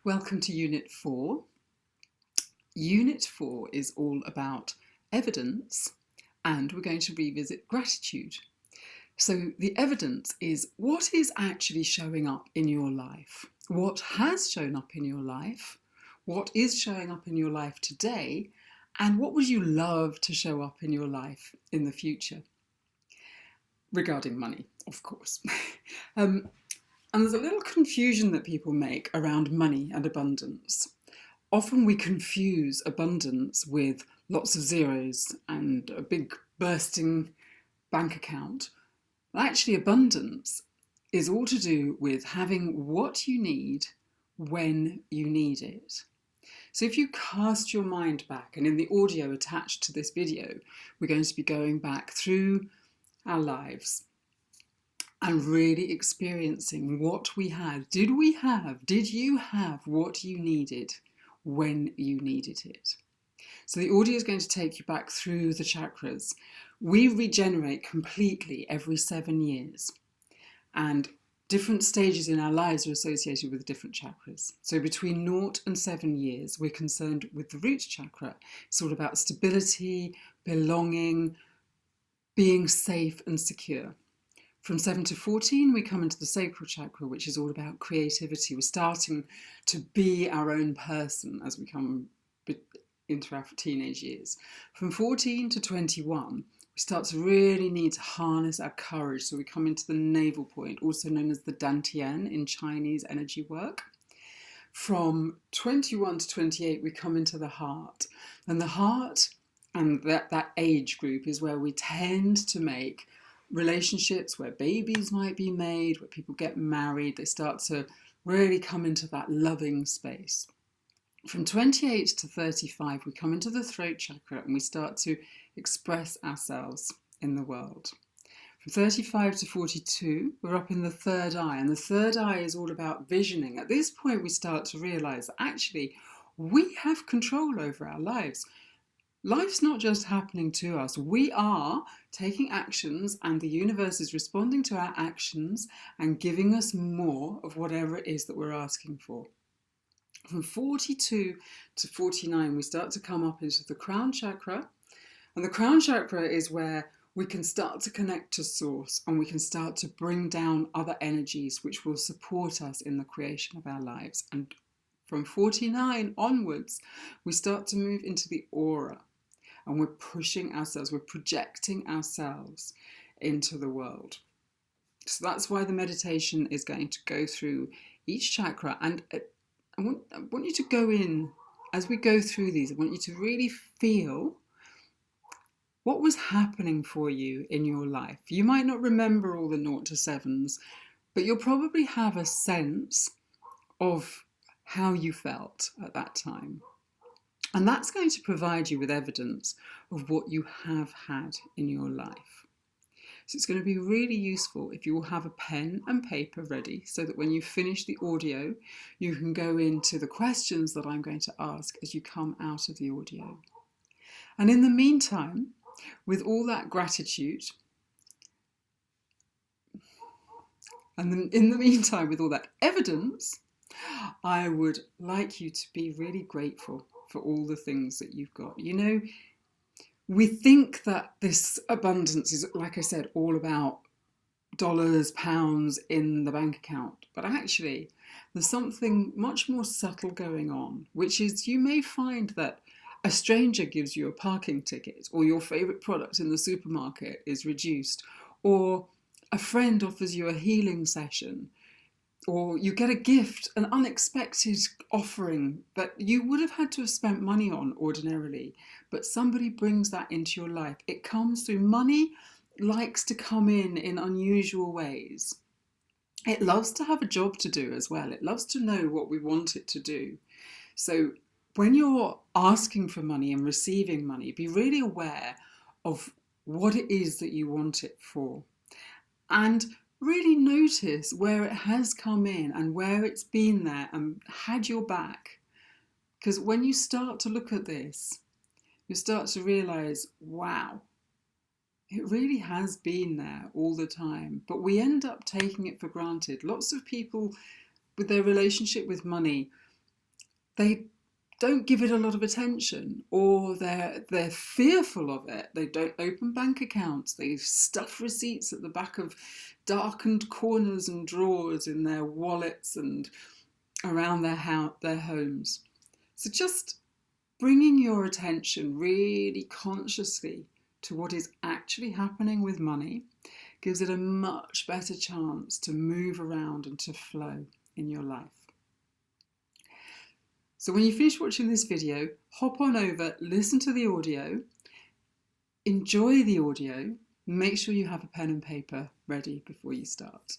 Welcome to Unit 4. Unit 4 is all about evidence, and we're going to revisit gratitude. So the evidence is what is actually showing up in your life, what has shown up in your life, what is showing up in your life today, and what would you love to show up in your life in the future? Regarding money, of course. And there's a little confusion that people make around money and abundance. Often we confuse abundance with lots of zeros and a big bursting bank account. Actually, abundance is all to do with having what you need when you need it. So if you cast your mind back, and in the audio attached to this video, we're going to be going back through our lives and really experiencing what we had. Did you have what you needed when you needed it? So the audio is going to take you back through the chakras. We regenerate completely every 7 years, and different stages in our lives are associated with different chakras. So between 0 and 7 years, we're concerned with the root chakra. It's all about stability, belonging, being safe and secure. From 7 to 14, we come into the sacral chakra, which is all about creativity. We're starting to be our own person as we come into our teenage years. From 14 to 21, we start to really need to harness our courage. So we come into the navel point, also known as the Dantian in Chinese energy work. From 21 to 28, we come into the heart. And the heart and that age group is where we tend to make relationships, where babies might be made, where people get married. They start to really come into that loving space. From 28 to 35, we come into the throat chakra and we start to express ourselves in the world. From 35 to 42, we're up in the third eye, and the third eye is all about visioning. At this point, we start to realise that actually we have control over our lives. Life's not just happening to us. We are taking actions, and the universe is responding to our actions and giving us more of whatever it is that we're asking for. From 42 to 49, we start to come up into the crown chakra. And the crown chakra is where we can start to connect to source, and we can start to bring down other energies which will support us in the creation of our lives. And from 49 onwards, we start to move into the aura. And we're pushing ourselves, we're projecting ourselves into the world. So that's why the meditation is going to go through each chakra. And I want you to go in, as we go through these, I want you to really feel what was happening for you in your life. You might not remember all the 0 to 7s, but you'll probably have a sense of how you felt at that time. And that's going to provide you with evidence of what you have had in your life. So it's going to be really useful if you will have a pen and paper ready, so that when you finish the audio, you can go into the questions that I'm going to ask as you come out of the audio. And in the meantime, with all that gratitude, and then in the meantime, with all that evidence, I would like you to be really grateful for all the things that you've got. You know, we think that this abundance is, like I said, all about dollars, pounds in the bank account. But actually, there's something much more subtle going on, which is you may find that a stranger gives you a parking ticket, or your favourite product in the supermarket is reduced, or a friend offers you a healing session, or you get a gift, an unexpected offering that you would have had to have spent money on ordinarily, but somebody brings that into your life. It comes through. Money likes to come in unusual ways. It loves to have a job to do as well. It loves to know what we want it to do. So when you're asking for money and receiving money, be really aware of what it is that you want it for. And really notice where it has come in and where it's been there and had your back. Because when you start to look at this, you start to realise, wow, it really has been there all the time. But we end up taking it for granted. Lots of people with their relationship with money they don't give it a lot of attention, or they're fearful of it. They don't open bank accounts. They stuff receipts at the back of darkened corners and drawers in their wallets and around their homes. So just bringing your attention really consciously to what is actually happening with money gives it a much better chance to move around and to flow in your life. So when you finish watching this video, hop on over, listen to the audio, enjoy the audio, make sure you have a pen and paper ready before you start.